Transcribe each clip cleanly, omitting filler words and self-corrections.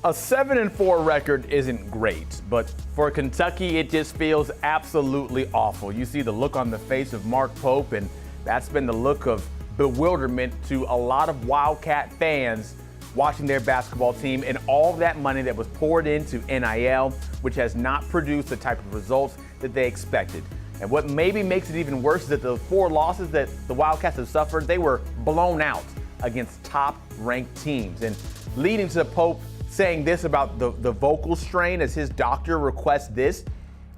A 7-4 record isn't great, but for Kentucky, it just feels absolutely awful. You see the look on the face of Mark Pope, and that's been the look of bewilderment to a lot of Wildcat fans watching their basketball team, and all that money that was poured into NIL, which has not produced the type of results that they expected. And what maybe makes it even worse is that the 4 losses that the Wildcats have suffered, they were blown out against top-ranked teams. And leading to Pope saying this about the vocal strain as his doctor requests this,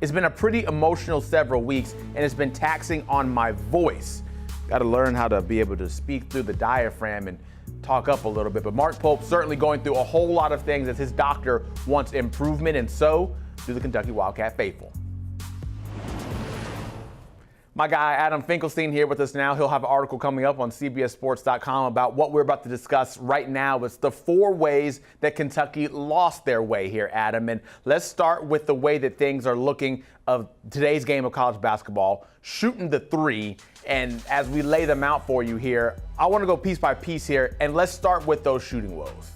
it's been a pretty emotional several weeks, and it's been taxing on my voice. Got to learn how to be able to speak through the diaphragm and talk up a little bit. But Mark Pope certainly going through a whole lot of things as his doctor wants improvement, and so do the Kentucky Wildcat faithful. My guy Adam Finkelstein here with us now. He'll have an article coming up on CBSSports.com about what we're about to discuss right now. It's the 4 ways that Kentucky lost their way here, Adam. And let's start with the way that things are looking of today's game of college basketball, shooting the 3. And as we lay them out for you here, I want to go piece by piece here, and let's start with those shooting woes.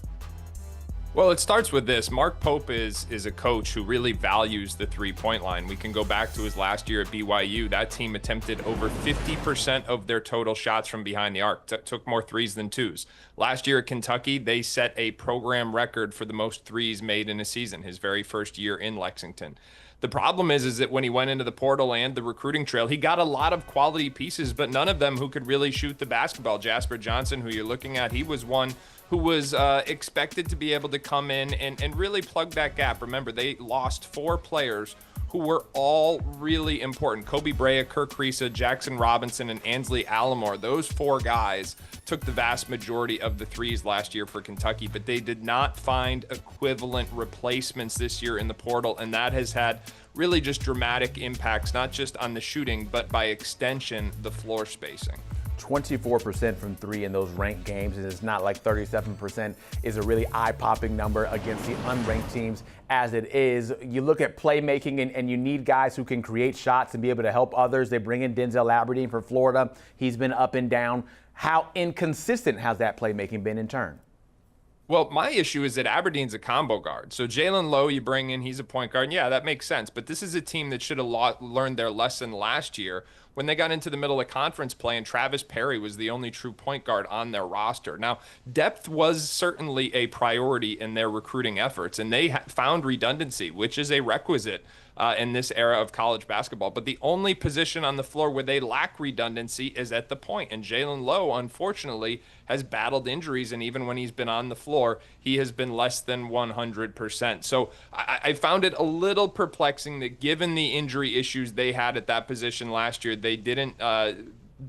Well, it starts with this. Mark Pope is a coach who really values the three-point line. We can go back to his last year at BYU. That team attempted over 50% of their total shots from behind the arc, took more threes than twos. Last year at Kentucky, they set a program record for the most threes made in a season, his very first year in Lexington. The problem is that when he went into the portal and the recruiting trail, he got a lot of quality pieces, but none of them who could really shoot the basketball. Jasper Johnson, who you're looking at, he was one who was expected to be able to come in and really plug that gap. Remember, they lost 4 players who were all really important. Kobe Brea, Kirk Risa, Jackson Robinson, and Ansley Alomar. Those 4 guys took the vast majority of the threes last year for Kentucky, but they did not find equivalent replacements this year in the portal, and that has had really just dramatic impacts, not just on the shooting, but by extension, the floor spacing. 24% from 3 in those ranked games, and it's not like 37% is a really eye-popping number against the unranked teams as it is. You look at playmaking, and you need guys who can create shots and be able to help others. They bring in Denzel Aberdeen for Florida. He's been up and down. How inconsistent has that playmaking been in turn? Well, my issue is that Aberdeen's a combo guard. So Jalen Lowe, you bring in, he's a point guard. And yeah, that makes sense. But this is a team that should have learned their lesson last year when they got into the middle of conference play and Travis Perry was the only true point guard on their roster. Now, depth was certainly a priority in their recruiting efforts, and they found redundancy, which is a requisite in this era of college basketball. But the only position on the floor where they lack redundancy is at the point. And Jalen Lowe, unfortunately, has battled injuries, and even when he's been on the floor, he has been less than 100%. So I found it a little perplexing that given the injury issues they had at that position last year, they didn't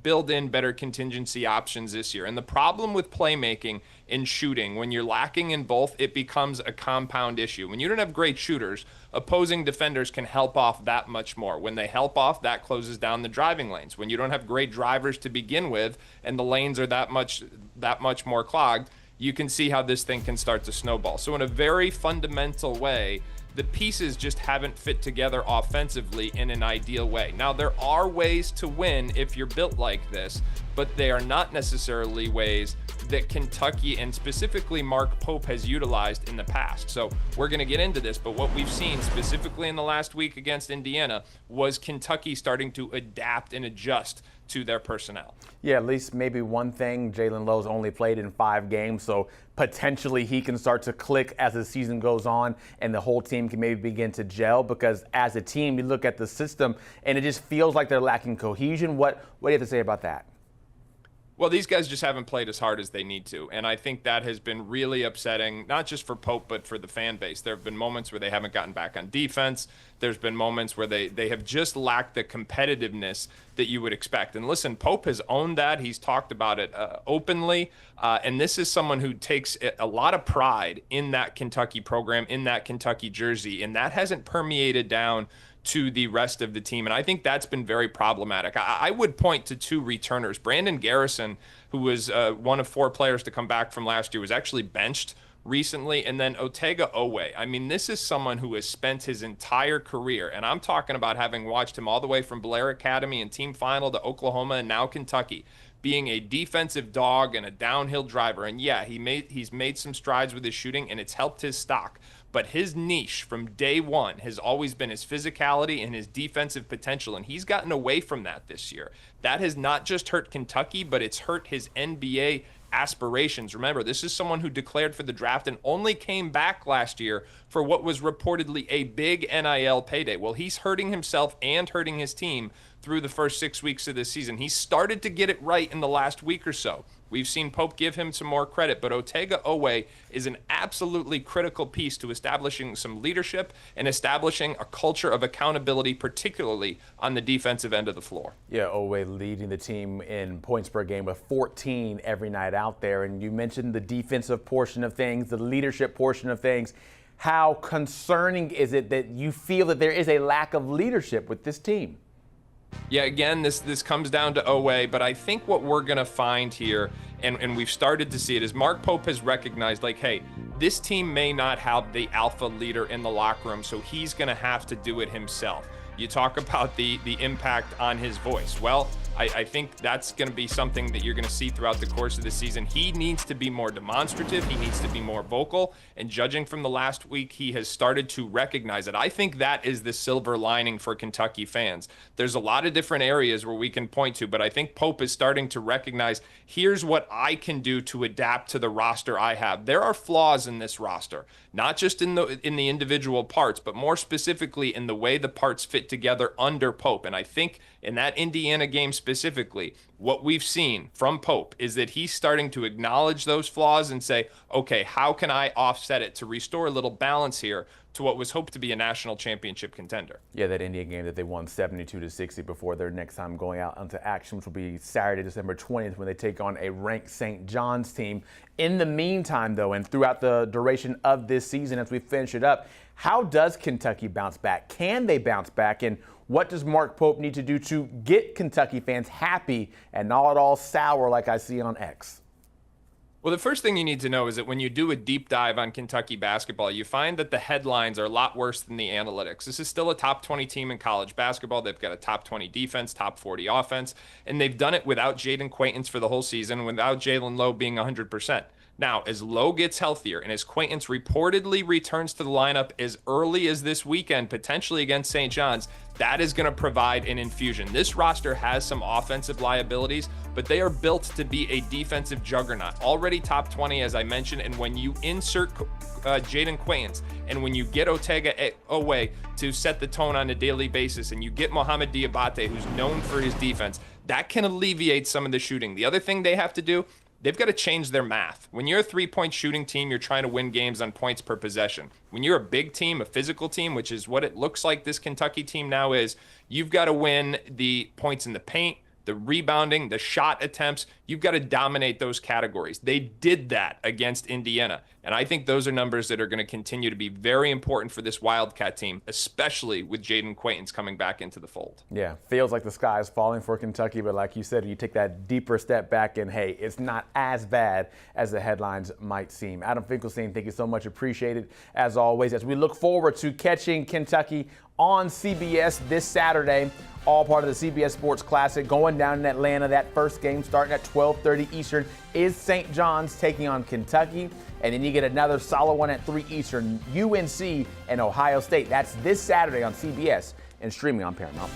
build in better contingency options this year. And the problem with playmaking and shooting, when you're lacking in both, it becomes a compound issue. When you don't have great shooters, opposing defenders can help off that much more. When they help off, that closes down the driving lanes. When you don't have great drivers to begin with and the lanes are that much more clogged, you can see how this thing can start to snowball. So in a very fundamental way, the pieces just haven't fit together offensively in an ideal way. Now, there are ways to win if you're built like this, but they are not necessarily ways that Kentucky and specifically Mark Pope has utilized in the past. So we're going to get into this, but what we've seen specifically in the last week against Indiana was Kentucky starting to adapt and adjust to their personnel. Yeah, at least maybe one thing. Jalen Lowe's only played in 5 games, so potentially he can start to click as the season goes on and the whole team can maybe begin to gel, because as a team, you look at the system and it just feels like they're lacking cohesion. What do you have to say about that? Well, these guys just haven't played as hard as they need to, and I think that has been really upsetting, not just for Pope, but for the fan base. There have been moments where they haven't gotten back on defense. There's been moments where they have just lacked the competitiveness that you would expect. And listen, Pope has owned that. He's talked about it openly, and this is someone who takes a lot of pride in that Kentucky program, in that Kentucky jersey, and that hasn't permeated down to the rest of the team. And I think that's been very problematic. I would point to 2 returners. Brandon Garrison, who was one of 4 players to come back from last year, was actually benched recently. And then Otega Owe. I mean, this is someone who has spent his entire career, and I'm talking about having watched him all the way from Blair Academy and team final to Oklahoma and now Kentucky, being a defensive dog and a downhill driver. And yeah, he's made some strides with his shooting, and it's helped his stock. But his niche from day one has always been his physicality and his defensive potential, and he's gotten away from that this year. That has not just hurt Kentucky, but it's hurt his NBA aspirations. Remember, this is someone who declared for the draft and only came back last year for what was reportedly a big NIL payday. Well, he's hurting himself and hurting his team through the first 6 weeks of this season. He started to get it right in the last week or so. We've seen Pope give him some more credit, but Otega-Oweh is an absolutely critical piece to establishing some leadership and establishing a culture of accountability, particularly on the defensive end of the floor. Yeah, Oweh leading the team in points per game with 14 every night out there. And you mentioned the defensive portion of things, the leadership portion of things. How concerning is it that you feel that there is a lack of leadership with this team? Yeah, again, this comes down to Oweh, but I think what we're going to find here, and we've started to see it, is Mark Pope has recognized, like, hey, this team may not have the alpha leader in the locker room, so he's going to have to do it himself. You talk about the impact on his voice. Well, I think that's going to be something that you're going to see throughout the course of the season. He needs to be more demonstrative. He needs to be more vocal. And judging from the last week, he has started to recognize it. I think that is the silver lining for Kentucky fans. There's a lot of different areas where we can point to, but I think Pope is starting to recognize, here's what I can do to adapt to the roster I have. There are flaws in this roster, not just in the individual parts, but more specifically in the way the parts fit together under Pope. And I think in that Indiana game specifically, what we've seen from Pope is that he's starting to acknowledge those flaws and say, okay, how can I offset it to restore a little balance here to what was hoped to be a national championship contender? Yeah, that Indiana game that they won 72-60 before their next time going out into action, which will be Saturday, December 20th, when they take on a ranked St. John's team. In the meantime, though, and throughout the duration of this season, as we finish it up, how does Kentucky bounce back? Can they bounce back? And what does Mark Pope need to do to get Kentucky fans happy and not all sour like I see on X? Well, the first thing you need to know is that when you do a deep dive on Kentucky basketball, you find that the headlines are a lot worse than the analytics. This is still a top 20 team in college basketball. They've got a top 20 defense, top 40 offense, and they've done it without Jaden Quaintance for the whole season, without Jalen Lowe being 100%. Now, as Lowe gets healthier and as Quaintance reportedly returns to the lineup as early as this weekend, potentially against St. John's, that is going to provide an infusion. This roster has some offensive liabilities, but they are built to be a defensive juggernaut. Already top 20, as I mentioned, and when you insert Jaden Quaintance and when you get Otega-Oweh to set the tone on a daily basis and you get Mohamed Diabate, who's known for his defense, that can alleviate some of the shooting. The other thing they have to do, they've got to change their math. When you're a three-point shooting team, you're trying to win games on points per possession. When you're a big team, a physical team, which is what it looks like this Kentucky team now is, you've got to win the points in the paint, the rebounding, the shot attempts. You've got to dominate those categories. They did that against Indiana. And I think those are numbers that are going to continue to be very important for this Wildcat team, especially with Jaden Quaintance coming back into the fold. Yeah, feels like the sky is falling for Kentucky, but like you said, you take that deeper step back and, hey, it's not as bad as the headlines might seem. Adam Finkelstein, thank you so much. Appreciate it, as always, as we look forward to catching Kentucky on CBS this Saturday. All part of the CBS Sports Classic going down in Atlanta. That first game starting at 12:30 Eastern is St. John's taking on Kentucky. And then you get another solid one at 3 Eastern, UNC and Ohio State. That's this Saturday on CBS and streaming on Paramount+.